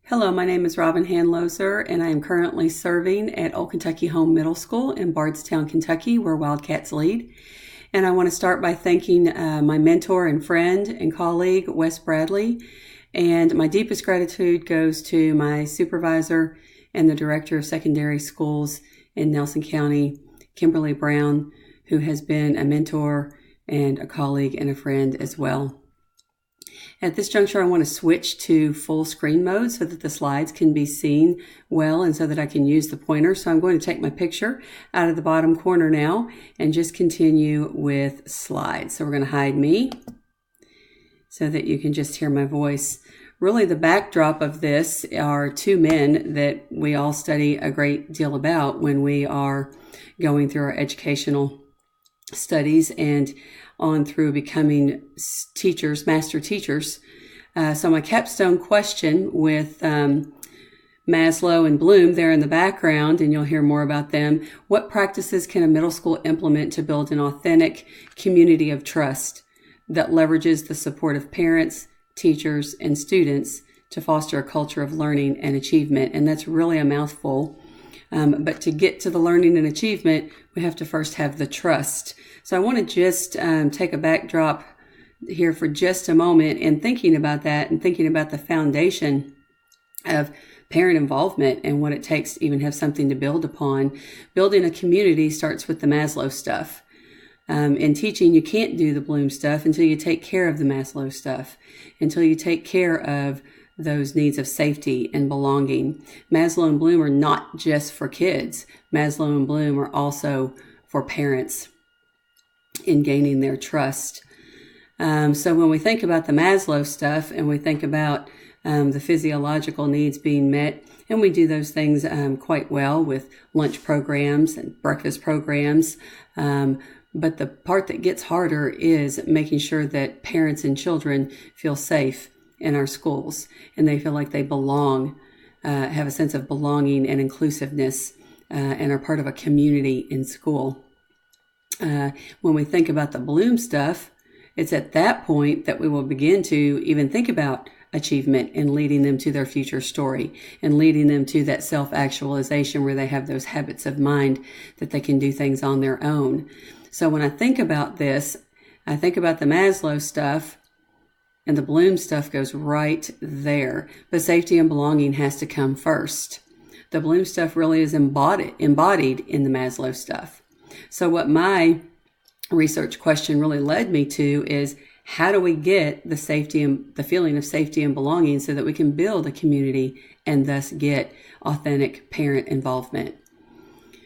Hello, my name is RHandloser, and I am currently serving at Old Kentucky Home Middle School in Bardstown, Kentucky, where Wildcats lead. And I want to start by thanking my mentor and friend and colleague, Wes Bradley. And my deepest gratitude goes to my supervisor and the director of secondary schools in Nelson County, Kimberly Brown, who has been a mentor and a colleague and a friend as well. At this juncture, I want to switch to full screen mode so that the slides can be seen well and so that I can use the pointer. So I'm going to take my picture out of the bottom corner now and just continue with slides. So we're going to hide me so that you can just hear my voice. Really, the backdrop of this are two men that we all study a great deal about when we are going through our educational studies and on through becoming teachers, master teachers. So my capstone question with Maslow and Bloom there in the background, and you'll hear more about them. What practices can a middle school implement to build an authentic community of trust that leverages the support of parents, teachers, and students to foster a culture of learning and achievement? And that's really a mouthful. But to get to the learning and achievement, we have to first have the trust. So I want to just take a backdrop here for just a moment and thinking about that and thinking about the foundation of parent involvement and what it takes to even have something to build upon. Building a community starts with the Maslow stuff. In teaching, you can't do the Bloom stuff until you take care of the Maslow stuff, until you take care of those needs of safety and belonging. Maslow and Bloom are not just for kids. Maslow and Bloom are also for parents in gaining their trust. So when we think about the Maslow stuff and we think about the physiological needs being met, and we do those things quite well with lunch programs and breakfast programs, but the part that gets harder is making sure that parents and children feel safe in our schools and they feel like they belong, have a sense of belonging and inclusiveness, and are part of a community in school. When we think about the Bloom stuff, it's at that point that we will begin to even think about achievement and leading them to their future story and leading them to that self-actualization where they have those habits of mind that they can do things on their own. So when I think about this, I think about the Maslow stuff, and the Bloom stuff goes right there. But safety and belonging has to come first. The Bloom stuff really is embodied in the Maslow stuff. So what my research question really led me to is, how do we get the safety and the feeling of safety and belonging so that we can build a community and thus get authentic parent involvement?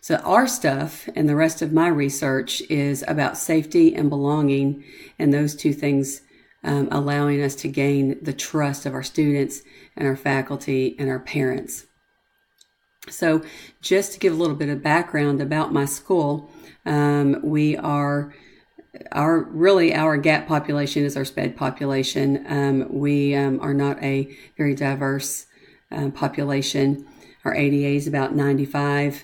So our stuff and the rest of my research is about safety and belonging, and those two things allowing us to gain the trust of our students and our faculty and our parents. So just to give a little bit of background about my school, our GAP population is our SPED population. We are not a very diverse population. Our ADA is about 95%,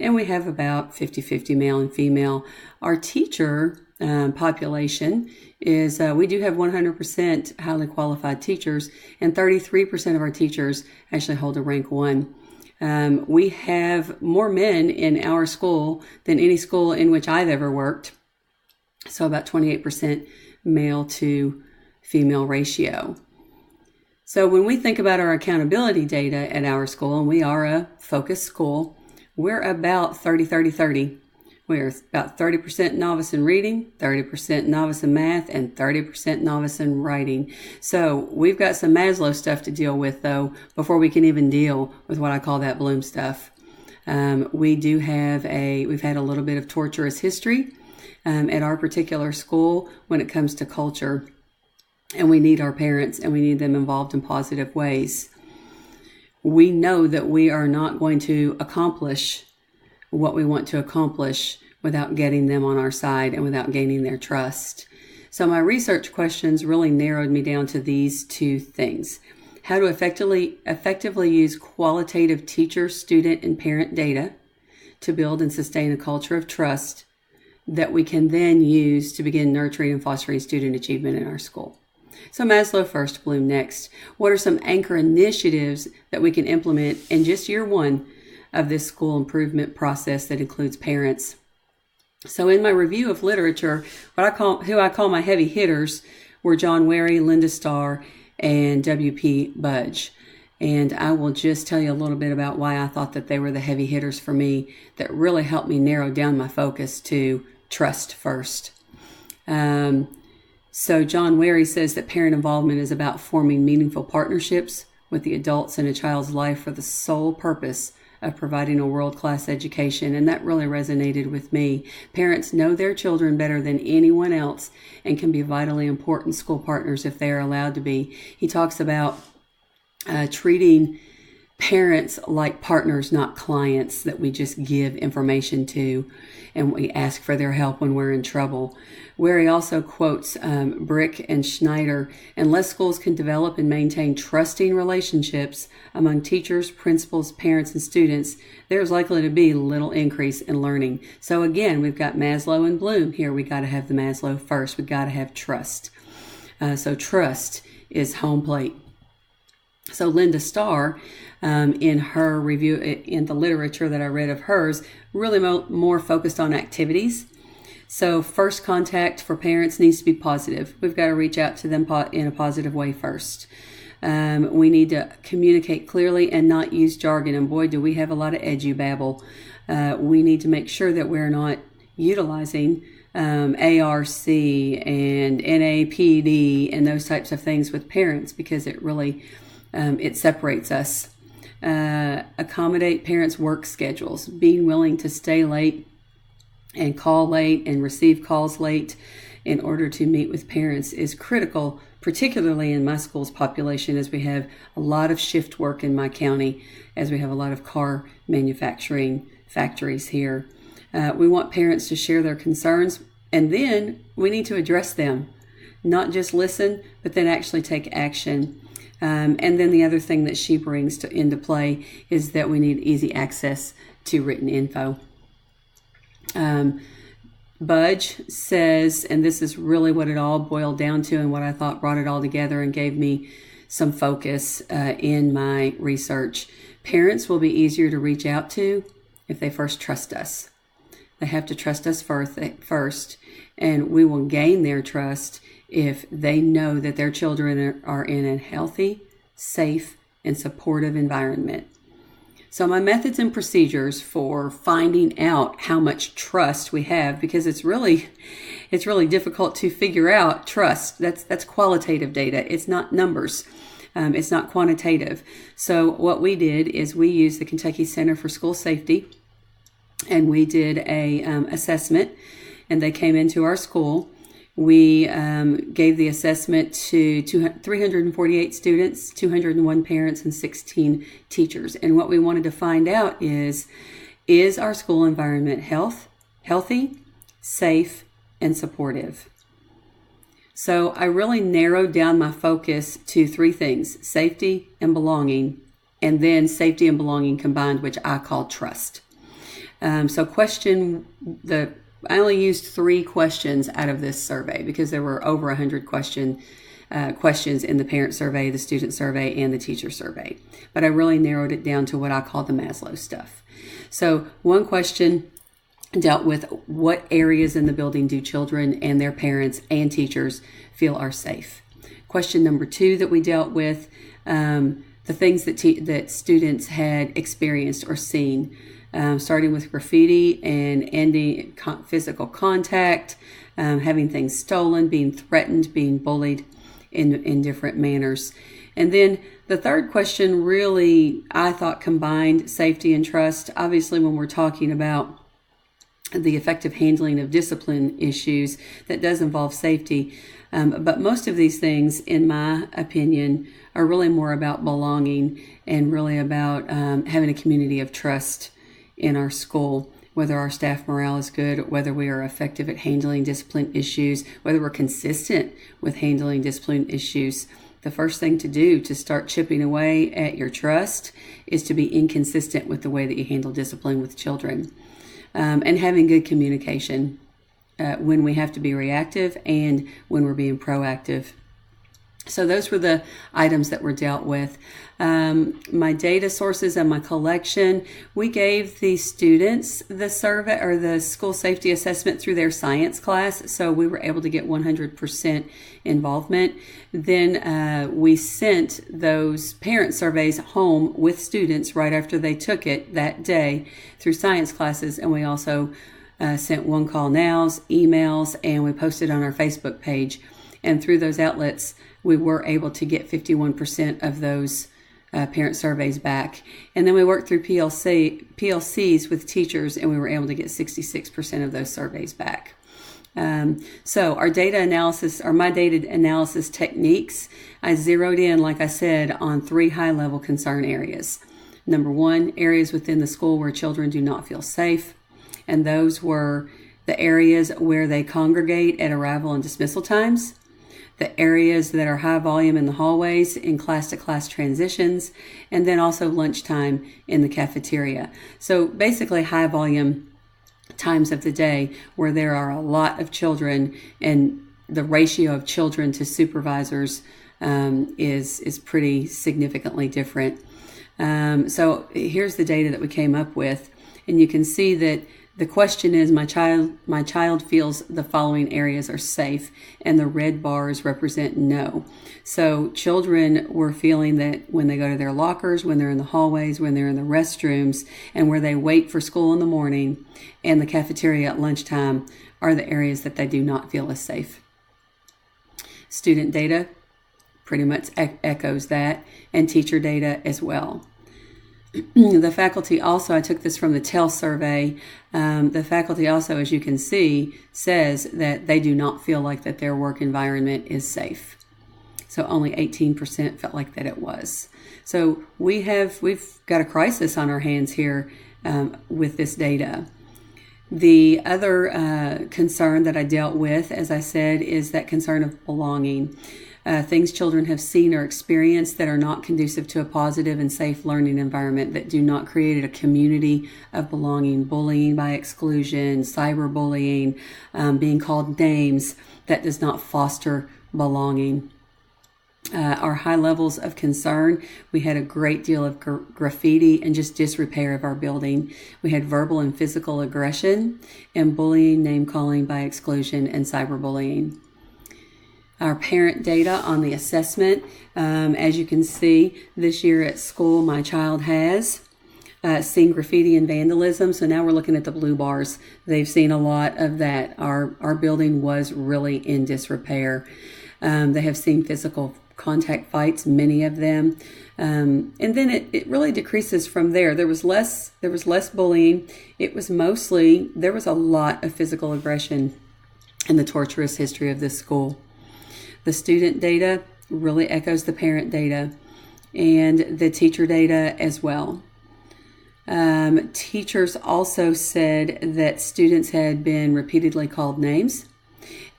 and we have about 50-50 male and female. Our teacher population is we do have 100% highly qualified teachers, and 33% of our teachers actually hold a rank 1. We have more men in our school than any school in which I've ever worked. So about 28% male to female ratio. So when we think about our accountability data at our school, and we are a focused school, we're about 30-30-30. We're about 30% novice in reading, 30% novice in math, and 30% novice in writing. So we've got some Maslow stuff to deal with, though, before we can even deal with what I call that Bloom stuff. We've had a little bit of torturous history at our particular school when it comes to culture. And we need our parents and we need them involved in positive ways. We know that we are not going to accomplish what we want to accomplish without getting them on our side and without gaining their trust. So my research questions really narrowed me down to these two things. How to effectively use qualitative teacher, student, and parent data to build and sustain a culture of trust that we can then use to begin nurturing and fostering student achievement in our school. So Maslow first, Bloom next. What are some anchor initiatives that we can implement in just year one of this school improvement process that includes parents? So in my review of literature, who I call my heavy hitters were John Wary, Linda Starr, and W.P. Budge. And I will just tell you a little bit about why I thought that they were the heavy hitters for me that really helped me narrow down my focus to trust first. So John Wary says that parent involvement is about forming meaningful partnerships with the adults in a child's life for the sole purpose of providing a world-class education, and that really resonated with me. Parents know their children better than anyone else and can be vitally important school partners if they are allowed to be. He talks about treating parents like partners, not clients that we just give information to and we ask for their help when we're in trouble. Where he also quotes Brick and Schneider, unless schools can develop and maintain trusting relationships among teachers, principals, parents, and students, there's likely to be little increase in learning. So again, we've got Maslow and Bloom here. We got to have the Maslow first. We got to have trust. So trust is home plate. So Linda Starr, in her review, in the literature that I read of hers, really more focused on activities. So first contact for parents needs to be positive. We've got to reach out to them in a positive way first. We need to communicate clearly and not use jargon. And boy, do we have a lot of edubabble. We need to make sure that we're not utilizing ARC and NAPD and those types of things with parents because it really it separates us. Accommodate parents' work schedules. Being willing to stay late and call late and receive calls late in order to meet with parents is critical, particularly in my school's population, as we have a lot of shift work in my county, as we have a lot of car manufacturing factories here. We want parents to share their concerns, and then we need to address them. Not just listen, but then actually take action. And then the other thing that she brings into play is that we need easy access to written info. Budge says, and this is really what it all boiled down to and what I thought brought it all together and gave me some focus in my research. Parents will be easier to reach out to if they first trust us. They have to trust us first, and we will gain their trust if they know that their children are in a healthy, safe, and supportive environment. So my methods and procedures for finding out how much trust we have, because it's really difficult to figure out trust. That's qualitative data. It's not numbers. It's not quantitative. So what we did is we used the Kentucky Center for School Safety, and we did a assessment, and they came into our school. We gave the assessment to 348 students, 201 parents, and 16 teachers. And what we wanted to find out is our school environment healthy, safe, and supportive? So I really narrowed down my focus to three things: safety and belonging, and then safety and belonging combined, which I call trust. I only used 3 questions out of this survey because there were over 100 questions in the parent survey, the student survey, and the teacher survey. But I really narrowed it down to what I call the Maslow stuff. So one question dealt with what areas in the building do children and their parents and teachers feel are safe. Question number 2 that we dealt with, the things that students had experienced or seen. Starting with graffiti and ending physical contact, having things stolen, being threatened, being bullied in different manners. And then the third question really, I thought, combined safety and trust. Obviously, when we're talking about the effective handling of discipline issues, that does involve safety. But most of these things, in my opinion, are really more about belonging and really about having a community of trust in our school, whether our staff morale is good, whether we are effective at handling discipline issues, whether we're consistent with handling discipline issues. The first thing to do to start chipping away at your trust is to be inconsistent with the way that you handle discipline with children, and having good communication when we have to be reactive and when we're being proactive. So those were the items that were dealt with. My data sources and my collection, we gave the students the survey or the school safety assessment through their science class, so we were able to get 100% involvement. Then we sent those parent surveys home with students right after they took it that day through science classes, and we also sent one call nows, emails, and we posted on our Facebook page. And through those outlets, we were able to get 51% of those parent surveys back. And then we worked through PLCs with teachers, and we were able to get 66% of those surveys back. So our data analysis, or my data analysis techniques, I zeroed in, like I said, on 3 high-level concern areas. Number 1, areas within the school where children do not feel safe. And those were the areas where they congregate at arrival and dismissal times, the areas that are high volume in the hallways in class-to-class transitions, and then also lunchtime in the cafeteria. So basically high volume times of the day where there are a lot of children, and the ratio of children to supervisors is pretty significantly different. So here's the data that we came up with, and you can see that the question is, my child feels the following areas are safe, and the red bars represent no. So children were feeling that when they go to their lockers, when they're in the hallways, when they're in the restrooms, and where they wait for school in the morning, and the cafeteria at lunchtime are the areas that they do not feel as safe. Student data pretty much echoes that, and teacher data as well. The faculty also, I took this from the TEL survey, the faculty also, as you can see, says that they do not feel like that their work environment is safe. So only 18% felt like that it was. So we've got a crisis on our hands here with this data. The other concern that I dealt with, as I said, is that concern of belonging. Things children have seen or experienced that are not conducive to a positive and safe learning environment, that do not create a community of belonging. Bullying by exclusion, cyberbullying, being called names, that does not foster belonging. Our high levels of concern, we had a great deal of graffiti and just disrepair of our building. We had verbal and physical aggression, and bullying, name calling by exclusion, and cyberbullying. Our parent data on the assessment, as you can see, this year at school, my child has seen graffiti and vandalism. So now we're looking at the blue bars. They've seen a lot of that. Our building was really in disrepair. They have seen physical contact fights, many of them. And then it really decreases from there. There was less bullying. It was mostly, there was a lot of physical aggression in the torturous history of this school. The student data really echoes the parent data, and the teacher data as well. Teachers also said that students had been repeatedly called names,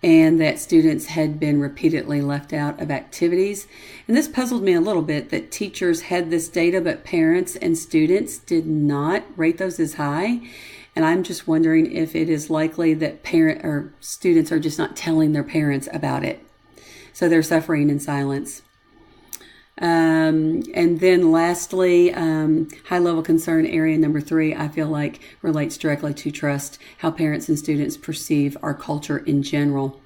and that students had been repeatedly left out of activities. And this puzzled me a little bit, that teachers had this data, but parents and students did not rate those as high. And I'm just wondering if it is likely that parent or students are just not telling their parents about it. So they're suffering in silence. And then lastly, high-level concern area number 3, I feel like relates directly to trust, how parents and students perceive our culture in general.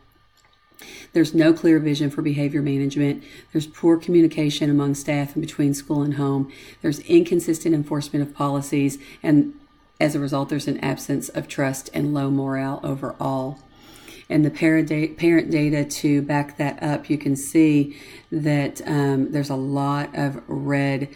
There's no clear vision for behavior management. There's poor communication among staff and between school and home. There's inconsistent enforcement of policies, and as a result, there's an absence of trust and low morale overall. And the parent data to back that up, you can see that there's a lot of red.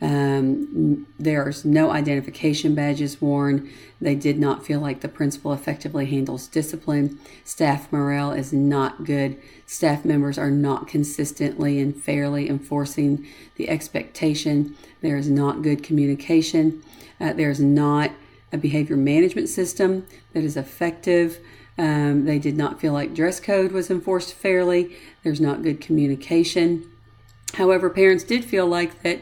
There's no identification badges worn. They did not feel like the principal effectively handles discipline. Staff morale is not good. Staff members are not consistently and fairly enforcing the expectation. There is not good communication. There's not a behavior management system that is effective. They did not feel like dress code was enforced fairly. There's not good communication. However, parents did feel like that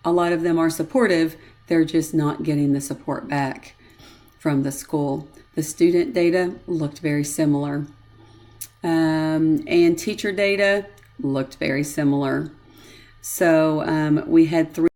a lot of them are supportive. They're just not getting the support back from the school. The student data looked very similar. And teacher data looked very similar. So we had 3